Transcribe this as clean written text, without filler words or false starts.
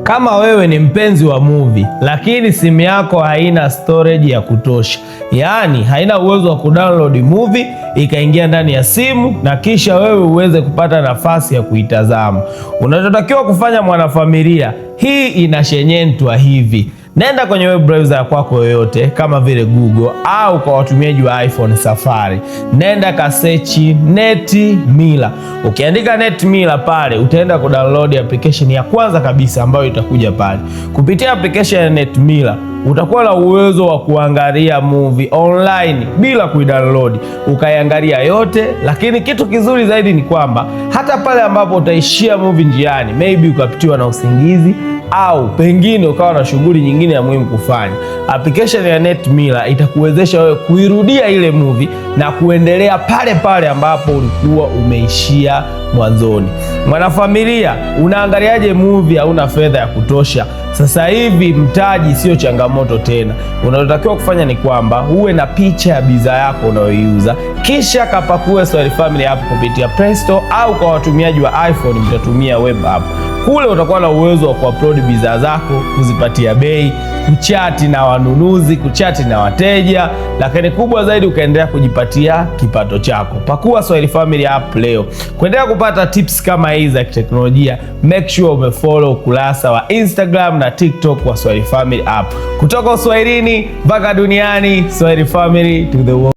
Kama wewe ni mpenzi wa movie lakini simu yako haina storage ya kutosha, yaani haina uwezo wa kudownload movie ikaingia ndani ya simu na kisha wewe uweze kupata nafasi ya kuitazama, unachotakiwa kufanya mwanafamilia, hii inashenyentwa hivi. Nenda kwenye web browser kwako yoyote kama vile Google au kwa watumiaji wa iPhone Safari. Nenda kasechi NetMiler. Ukiandika NetMiler pale utaenda kudownload application ya kwanza kabisa ambayo itakuja pale. Kupitia application ya NetMiler utakuwa na uwezo wa kuangalia movie online bila kuidownload, ukaiangalia yote. Lakini kitu kizuri zaidi ni kwamba hata pale ambapo utaishia movie njiani, maybe ukapitiwa na usingizi au pengine ukawa na shughuli nyingine ya muhimu kufanya, application ya NetMiler itakuwezesha wewe kuirudia ile movie na kuendelea pale pale ambapo ulikuwa umeishia mwanzoni. Mwanafamilia, unaangaliaje movie hauna fedha ya kutosha? Sasa hivi mtaji sio changamoto tena. Unachotakiwa kufanya ni kwamba uwe na picha ya bidhaa yako unayoiuza, kisha kapakue Swahili Family app kupitia Play Store, au kwa watumiaji wa iPhone mtatumia web app. Kule utakuwa na uwezo wa kuupload bidhaa zako, kuzipatia bei, kuchati na wanunuzi, kuchati na wateja, lakini kubwa zaidi ukaendelea kujipatia kipato chako. Pakua Swahili Family app leo. Kuendelea kupata tips kama hizi za teknolojia, make sure umefollow ukurasa wa Instagram na TikTok wa Swahili Family app. Kutoka Uswahilini mpaka duniani, Swahili Family to the world.